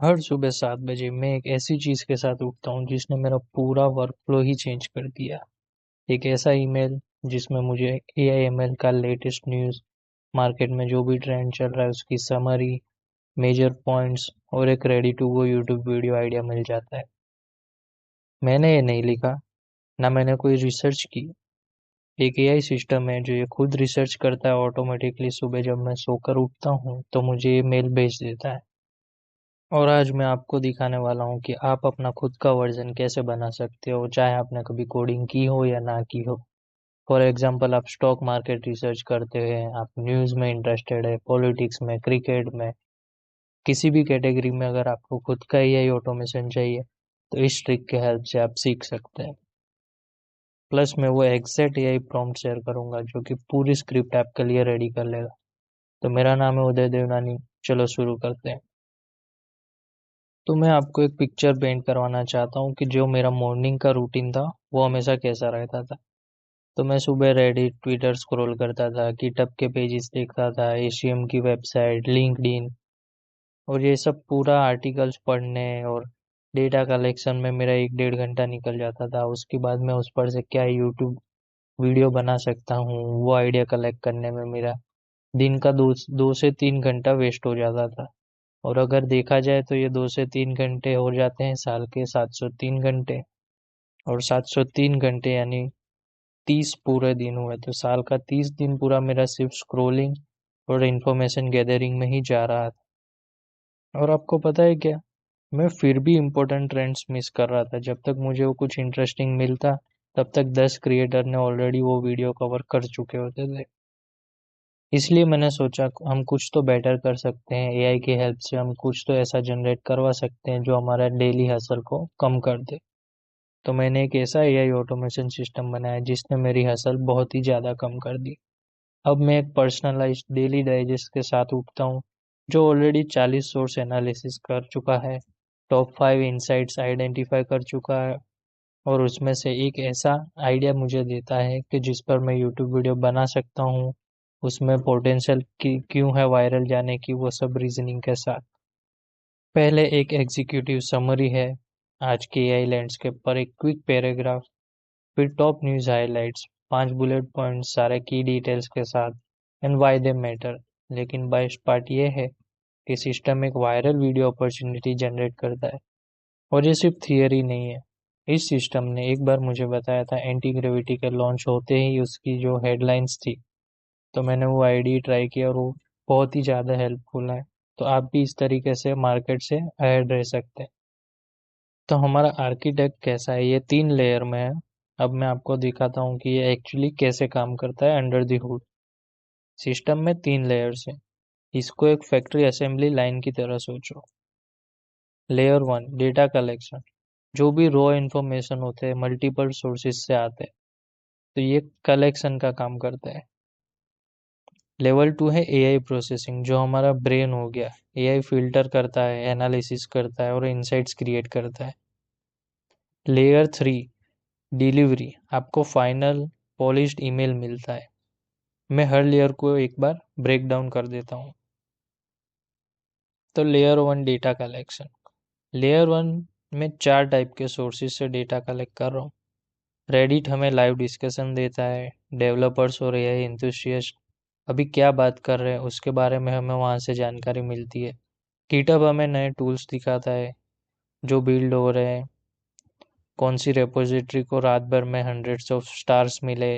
हर सुबह 7 बजे मैं एक ऐसी चीज के साथ उठता हूँ जिसने मेरा पूरा वर्क फ्लो ही चेंज कर दिया। एक ऐसा ईमेल जिसमें मुझे AIML का लेटेस्ट न्यूज़, मार्केट में जो भी ट्रेंड चल रहा है उसकी समरी, मेजर पॉइंट्स और एक ready to go YouTube video idea मिल जाता है। मैंने ये नहीं लिखा, ना मैंने कोई रिसर्च की। एक AI सिस्टम है जो ये खुद रिसर्च करता है ऑटोमेटिकली। सुबह जब मैं सोकर उठता हूँ तो मुझे ये मेल भेज देता है। और आज मैं आपको दिखाने वाला हूँ कि आप अपना खुद का वर्जन कैसे बना सकते हो, चाहे आपने कभी कोडिंग की हो या ना की हो। फॉर एग्जांपल, आप स्टॉक मार्केट रिसर्च करते हैं, आप न्यूज़ में इंटरेस्टेड है, पॉलिटिक्स में, क्रिकेट में, किसी भी कैटेगरी में अगर आपको खुद का AI ऑटोमेशन चाहिए तो इस ट्रिक के हेल्प से आप सीख सकते हैं। प्लस मैं वो एग्जैक्ट AI प्रॉम्प्ट शेयर करूंगा जो कि पूरी स्क्रिप्ट आपके लिए रेडी कर लेगा। तो मेरा नाम है उदय देवनानी। चलो शुरू करते हैं। तो मैं आपको एक पिक्चर पेंट करवाना चाहता हूँ कि जो मेरा मॉर्निंग का रूटीन था वो हमेशा कैसा रहता था। तो मैं सुबह रेडिट, ट्विटर स्क्रॉल करता था, गिटहब के पेजेस देखता था, ACM की वेबसाइट, लिंक्डइन और ये सब पूरा आर्टिकल्स पढ़ने और डेटा कलेक्शन में मेरा 1 डेढ़ घंटा निकल जाता था। उसके बाद मैं उस पर से क्या यूट्यूब वीडियो बना सकता हूँ वो आइडिया कलेक्ट करने में मेरा दिन का 2 से 3 घंटा वेस्ट हो जाता था। और अगर देखा जाए तो ये 2 से 3 घंटे हो जाते हैं साल के 703 घंटे। और 703 घंटे यानी 30 पूरे दिन हुए, तो साल का 30 दिन पूरा मेरा सिर्फ स्क्रोलिंग और इन्फॉर्मेशन गैदरिंग में ही जा रहा था। और आपको पता है क्या, मैं फिर भी इम्पोर्टेंट ट्रेंड्स मिस कर रहा था। जब तक मुझे वो कुछ इंटरेस्टिंग मिलता तब तक 10 क्रिएटर ने ऑलरेडी वो वीडियो कवर कर चुके होते थे। इसलिए मैंने सोचा हम कुछ तो बेटर कर सकते हैं। AI की हेल्प से हम कुछ तो ऐसा जनरेट करवा सकते हैं जो हमारा डेली हसल को कम कर दे। तो मैंने एक ऐसा AI ऑटोमेशन सिस्टम बनाया जिसने मेरी हसल बहुत ही ज़्यादा कम कर दी। अब मैं एक पर्सनलाइज्ड डेली डाइजेस्ट के साथ उठता हूँ जो ऑलरेडी 40 सोर्स एनालिसिस कर चुका है, टॉप 5 इंसाइट्स आइडेंटिफाई कर चुका है और उसमें से एक ऐसा आइडिया मुझे देता है कि जिस पर मैं यूट्यूब वीडियो बना सकता हूँ। उसमें पोटेंशियल की क्यों है वायरल जाने की, वो सब रीजनिंग के साथ। पहले एक एग्जीक्यूटिव समरी है आज के AI लैंडस्केप पर, एक क्विक पैराग्राफ, फिर top news highlights, 5 bullet points सारे की डिटेल्स के साथ, एंड वाई दे मैटर। लेकिन बेस्ट पार्ट ये है कि सिस्टम एक वायरल वीडियो अपॉर्चुनिटी जनरेट करता है। और ये सिर्फ थियरी नहीं है। इस सिस्टम ने एक बार मुझे बताया था एंटी ग्रेविटी के लॉन्च होते ही उसकी जो हेडलाइंस थी, तो मैंने वो आईडी ट्राई किया और वो बहुत ही ज़्यादा हेल्पफुल है। तो आप भी इस तरीके से मार्केट से अहेड रह सकते हैं। तो हमारा आर्किटेक्ट कैसा है, ये 3 लेयर में है। अब मैं आपको दिखाता हूँ कि ये एक्चुअली कैसे काम करता है अंडर द हुड। सिस्टम में 3 लेयर्स हैं। इसको एक फैक्ट्री असेंबली लाइन की तरह सोचो। Layer 1, data collection. जो भी रॉ इंफॉर्मेशन होते हैं मल्टीपल सोर्सेज से आते हैं, तो ये कलेक्शन का काम करता है। लेवल 2 है AI प्रोसेसिंग, जो हमारा ब्रेन हो गया। AI फिल्टर करता है, एनालिसिस करता है और इनसाइट्स क्रिएट करता है। Layer 3, delivery. आपको फाइनल पॉलिश्ड ईमेल मिलता है। मैं हर लेयर को एक बार ब्रेक डाउन कर देता हूँ। तो लेयर 1, डेटा कलेक्शन। लेयर 1 में 4 टाइप के सोर्सेज से डेटा कलेक्ट कर रहा हूँ। रेडिट हमें लाइव डिस्कशन देता है, डेवलपर्स और AI एंथुसियास्ट अभी क्या बात कर रहे हैं उसके बारे में हमें वहाँ से जानकारी मिलती है। गिटहब हमें नए टूल्स दिखाता है जो बिल्ड हो रहे हैं, कौन सी रेपोजिटरी को रात भर में हंड्रेड्स ऑफ स्टार्स मिले।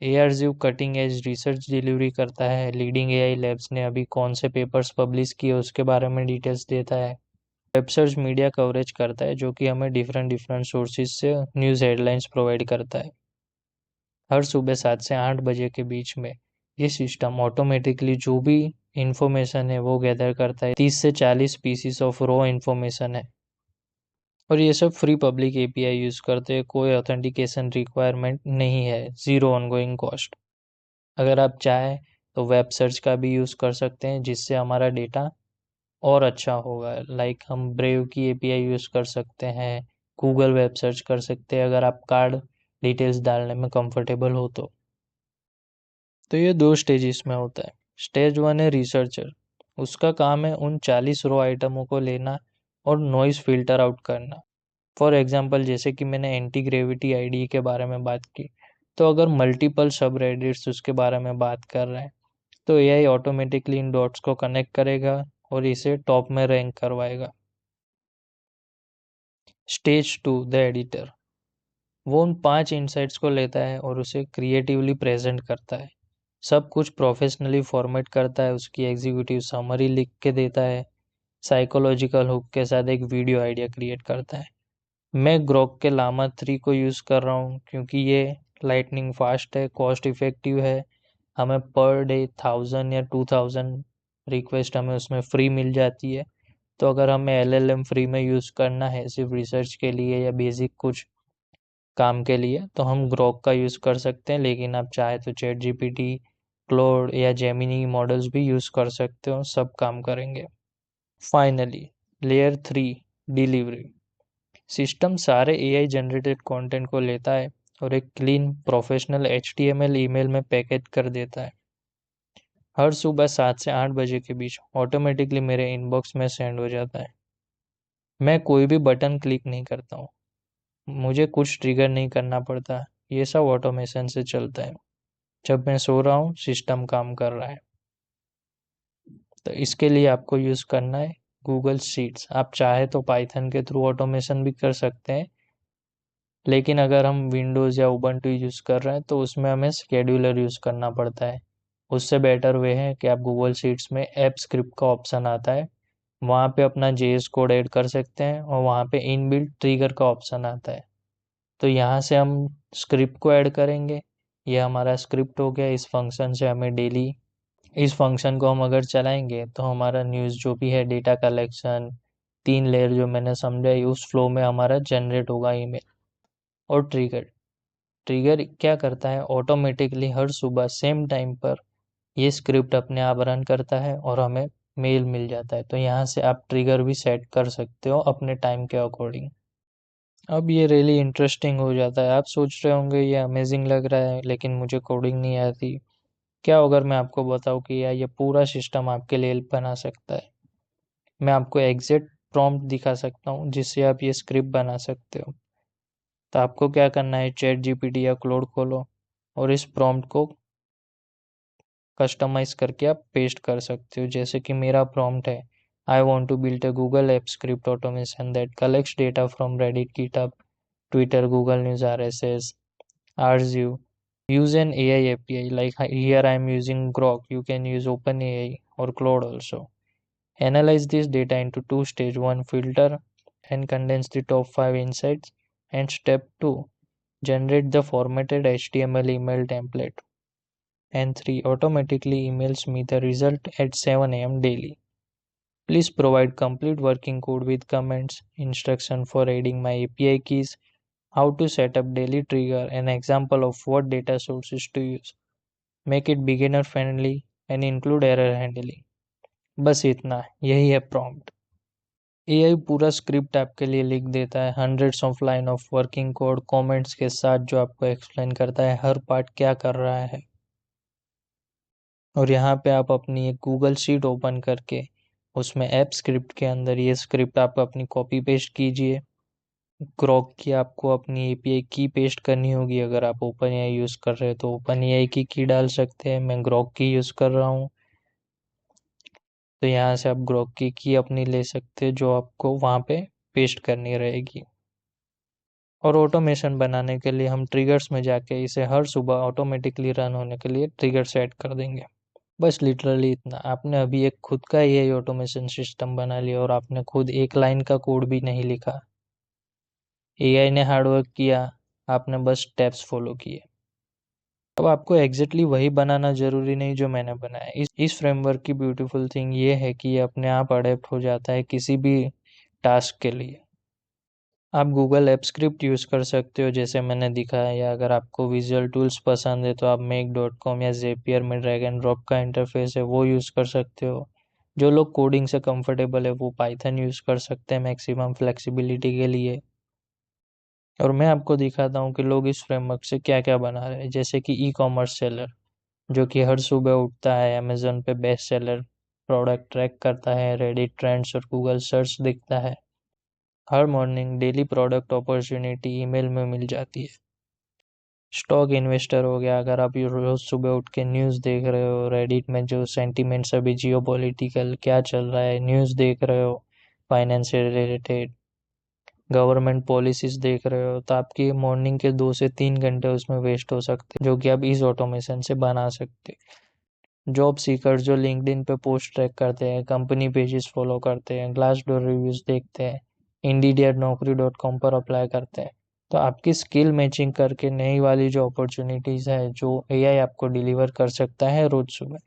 ARZiv cutting edge research delivery करता है, लीडिंग AI लैब्स ने अभी कौन से पेपर्स पब्लिश किए उसके बारे में डिटेल्स देता है। वेब सर्च मीडिया कवरेज करता है जो कि हमें डिफरेंट डिफरेंट सोर्सेज से न्यूज़ हेडलाइंस प्रोवाइड करता है। हर सुबह 7 से 8 बजे के बीच में ये सिस्टम ऑटोमेटिकली जो भी इंफॉर्मेशन है वो गैदर करता है। 30 से 40 पीसीस ऑफ रॉ इंफॉर्मेशन है और ये सब फ्री पब्लिक API यूज़ करते हैं। कोई ऑथेंटिकेशन रिक्वायरमेंट नहीं है, ज़ीरो ऑनगोइंग कॉस्ट। अगर आप चाहें तो वेब सर्च का भी यूज़ कर सकते हैं जिससे हमारा डेटा और अच्छा होगा। लाइक हम ब्रेव की API यूज़ कर सकते हैं, गूगल वेब सर्च कर सकते हैं अगर आप कार्ड डिटेल्स डालने में कंफर्टेबल हो तो। ये 2 स्टेजेस में होता है। स्टेज 1 है रिसर्चर, उसका काम है उन 40 रो आइटमों को लेना और नॉइज़ फ़िल्टर आउट करना। फॉर एग्जांपल जैसे कि मैंने एंटी ग्रेविटी आईडी के बारे में बात की, तो अगर मल्टीपल सबरेडिट्स उसके बारे में बात कर रहे हैं, तो एआई ऑटोमेटिकली इन डॉट्स को कनेक्ट करेगा और इसे टॉप में रैंक करवाएगा। स्टेज 2 द एडिटर, वो उन 5 इनसाइट्स को लेता है और उसे क्रिएटिवली प्रेजेंट करता है। सब कुछ प्रोफेशनली फॉर्मेट करता है, उसकी एग्जीक्यूटिव समरी लिख के देता है, साइकोलॉजिकल हुक के साथ एक वीडियो आइडिया क्रिएट करता है। मैं ग्रोक के लामा 3 को यूज़ कर रहा हूँ क्योंकि ये लाइटनिंग फास्ट है, कॉस्ट इफेक्टिव है। हमें पर डे 1000 या 2000 रिक्वेस्ट हमें उसमें फ्री मिल जाती है। तो अगर हमें एलएलएम फ्री में यूज़ करना है सिर्फ रिसर्च के लिए या बेसिक कुछ काम के लिए, तो हम ग्रोक का यूज़ कर सकते हैं, लेकिन आप चाहे तो चैट जीपीटी, क्लोड या जेमिनी मॉडल्स भी यूज़ कर सकते हो, सब काम करेंगे। फाइनली लेयर 3 डिलीवरी, सिस्टम सारे एआई जनरेटेड कंटेंट को लेता है और एक क्लीन प्रोफेशनल एचटीएमएल ईमेल में पैकेज कर देता है। हर सुबह 7 से 8 बजे के बीच ऑटोमेटिकली मेरे इनबॉक्स में सेंड हो जाता है। मैं कोई भी बटन क्लिक नहीं करता हूँ, मुझे कुछ ट्रिगर नहीं करना पड़ता, ये सब ऑटोमेशन से चलता है। जब मैं सो रहा हूँ सिस्टम काम कर रहा है। तो इसके लिए आपको यूज़ करना है गूगल शीट्स। आप चाहे तो पाइथन के थ्रू ऑटोमेशन भी कर सकते हैं, लेकिन अगर हम विंडोज़ या उबंटू यूज़ कर रहे हैं तो उसमें हमें शेड्यूलर यूज़ करना पड़ता है। उससे बेटर वे है कि आप गूगल शीट्स में ऐप स्क्रिप्ट का ऑप्शन आता है, वहाँ पे अपना जेएस कोड ऐड कर सकते हैं और वहाँ पे इनबिल्ट ट्रिगर का ऑप्शन आता है। तो यहाँ से हम स्क्रिप्ट को ऐड करेंगे। ये हमारा स्क्रिप्ट हो गया। इस फंक्शन से हमें डेली इस फंक्शन को हम अगर चलाएंगे तो हमारा न्यूज़ जो भी है, डेटा कलेक्शन, 3 लेयर जो मैंने समझाई, उस फ्लो में हमारा जनरेट होगा ईमेल। और ट्रिगर ट्रिगर क्या करता है, ऑटोमेटिकली हर सुबह सेम टाइम पर ये स्क्रिप्ट अपने आप रन करता है और हमें मेल मिल जाता है। तो यहाँ से आप ट्रिगर भी सेट कर सकते हो अपने टाइम के अकॉर्डिंग। अब ये रियली इंटरेस्टिंग हो जाता है। आप सोच रहे होंगे ये अमेजिंग लग रहा है लेकिन मुझे कोडिंग नहीं आती। क्या अगर मैं आपको बताऊं कि यार ये पूरा सिस्टम आपके लिए बना सकता है। मैं आपको एग्जैक्ट प्रॉम्प्ट दिखा सकता हूँ जिससे आप ये स्क्रिप्ट बना सकते हो। तो आपको क्या करना है, चैट जीपीटी या क्लोड खोलो और इस प्रॉम्प्ट को कस्टमाइज करके आप पेस्ट कर सकते हो। जैसे कि मेरा प्रॉम्प्ट है, I want to build a Google app script automation that collects data from Reddit, GitHub, Twitter, Google news, RSS, Arzu. Use an AI API. Like here I am using Grok. You can use OpenAI or Claude also. Analyze this data into two stage. One, filter and condense the top 5 insights. And step 2, generate the formatted HTML email template. And 3, automatically emails me the result at 7 a.m. daily. Please provide complete working code with comments, instruction for adding my API keys, how to set up daily trigger, an example of what data sources to use. Make it beginner friendly and include error handling. बस इतना, यही है prompt. AI पूरा script आपके लिए लिख देता है, hundreds of line of working code comments के साथ, जो आपको एक्सप्लेन करता है हर पार्ट क्या कर रहा है। और यहाँ पे आप अपनी एक गूगल शीट ओपन करके उसमें ऐप स्क्रिप्ट के अंदर ये स्क्रिप्ट आप अपनी कॉपी पेस्ट कीजिए। ग्रॉक की आपको अपनी एपीआई की पेस्ट करनी होगी। अगर आप ओपन एआई यूज़ कर रहे हो तो ओपन एआई की डाल सकते हैं। मैं ग्रॉक की यूज़ कर रहा हूँ, तो यहाँ से आप ग्रॉक की अपनी ले सकते हैं जो आपको वहाँ पे पेस्ट करनी रहेगी। और ऑटोमेशन बनाने के लिए हम ट्रिगर्स में जाके इसे हर सुबह ऑटोमेटिकली रन होने के लिए ट्रिगर सेट कर देंगे। बस लिटरली इतना। आपने अभी एक खुद का एआई ऑटोमेशन सिस्टम बना लिया और आपने खुद एक लाइन का कोड भी नहीं लिखा। एआई ने हार्डवर्क किया, आपने बस स्टेप्स फॉलो किए। अब आपको एग्जैक्टली वही बनाना जरूरी नहीं जो मैंने बनाया। इस फ्रेमवर्क की ब्यूटीफुल थिंग ये है कि ये अपने आप अडेप्ट हो जाता है किसी भी टास्क के लिए। आप गूगल ऐप स्क्रिप्ट यूज़ कर सकते हो जैसे मैंने दिखाया, या अगर आपको विजुअल टूल्स पसंद है तो आप make.com या ज़ेपियर में ड्रैग एंड ड्रॉप का इंटरफेस है वो यूज़ कर सकते हो। जो लोग कोडिंग से कंफर्टेबल है वो पाइथन यूज़ कर सकते हैं मैक्सिमम फ्लेक्सिबिलिटी के लिए। और मैं आपको दिखाता हूँ कि लोग इस फ्रेमवर्क से क्या क्या बना रहे हैं। जैसे कि ई कॉमर्स सेलर जो कि हर सुबह उठता है अमेजोन पे बेस्ट सेलर प्रोडक्ट ट्रैक करता है, रेडिट ट्रेंड्स और गूगल सर्च दिखता है। हर morning daily product opportunity email में मिल जाती है। स्टॉक इन्वेस्टर हो गया, अगर आप रोज सुबह उठ के न्यूज़ देख रहे हो, रेडिट में जो सेंटिमेंट्स अभी जियो पॉलिटिकल क्या चल रहा है न्यूज़ देख रहे हो, फाइनेंस से रिलेटेड गवर्नमेंट पॉलिसीज देख रहे हो, तो आपकी मॉर्निंग के 2 से 3 घंटे उसमें वेस्ट हो सकते हैं, जो कि आप इस ऑटोमेशन से बना सकते हैं। जॉब सीकर्स जो लिंक्डइन पे पोस्ट ट्रैक करते हैं, कंपनी पेजेस फॉलो करते हैं, ग्लास डोर रिव्यूज देखते हैं, इंडीड या नौकरी.com पर अप्लाई करते हैं, तो आपकी स्किल मैचिंग करके नई वाली जो अपॉर्चुनिटीज है जो एआई आपको डिलीवर कर सकता है रोज सुबह।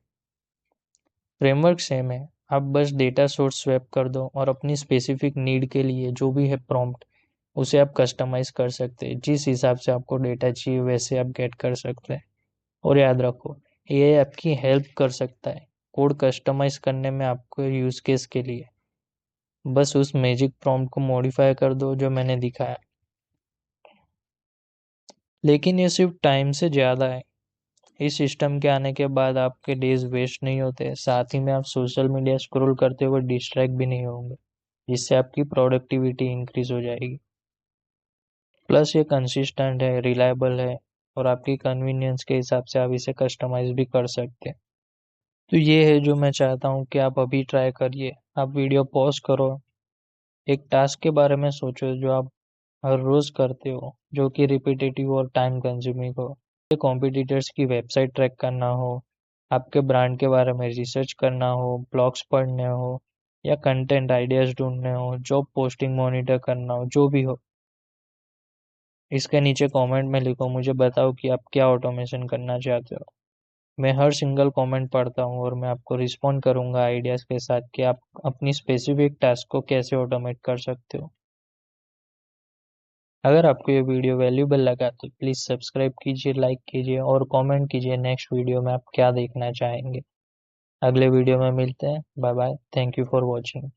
फ्रेमवर्क सेम है, आप बस डेटा सोर्स स्वैप कर दो और अपनी स्पेसिफिक नीड के लिए जो भी है प्रॉम्प्ट उसे आप कस्टमाइज कर सकते हैं, जिस हिसाब से आपको डेटा चाहिए वैसे आप गेट कर सकते हैं। और याद रखो, एआई आपकी हेल्प कर सकता है कोड कस्टमाइज करने में आपको यूज केस के लिए। बस उस मैजिक प्रॉम्प्ट को मॉडिफाई कर दो जो मैंने दिखाया। लेकिन ये सिर्फ टाइम से ज़्यादा है। इस सिस्टम के आने के बाद आपके डेज वेस्ट नहीं होते, साथ ही में आप सोशल मीडिया स्क्रॉल करते हुए डिस्ट्रैक्ट भी नहीं होंगे, जिससे आपकी प्रोडक्टिविटी इंक्रीज हो जाएगी। प्लस ये कंसिस्टेंट है, रिलायबल है और आपकी कन्वीनियंस के हिसाब से आप इसे कस्टमाइज भी कर सकते हैं। तो ये है जो मैं चाहता हूँ कि आप अभी ट्राई करिए। आप वीडियो पॉज करो, एक टास्क के बारे में सोचो जो आप हर रोज करते हो, जो कि रिपीटेटिव और टाइम कंज्यूमिंग हो। कॉम्पिटिटर्स की वेबसाइट ट्रैक करना हो, आपके ब्रांड के बारे में रिसर्च करना हो, ब्लॉग्स पढ़ने हो या कंटेंट आइडियाज ढूंढने हो, जॉब पोस्टिंग मॉनिटर करना हो, जो भी हो, इसके नीचे कमेंट में लिखो, मुझे बताओ कि आप क्या ऑटोमेशन करना चाहते हो। मैं हर सिंगल कमेंट पढ़ता हूँ और मैं आपको रिस्पॉन्ड करूंगा आइडियाज के साथ कि आप अपनी स्पेसिफिक टास्क को कैसे ऑटोमेट कर सकते हो। अगर आपको ये वीडियो वैल्यूबल लगा तो प्लीज़ सब्सक्राइब कीजिए, लाइक कीजिए और कमेंट कीजिए नेक्स्ट वीडियो में आप क्या देखना चाहेंगे। अगले वीडियो में मिलते हैं। Bye bye, thank you for watching.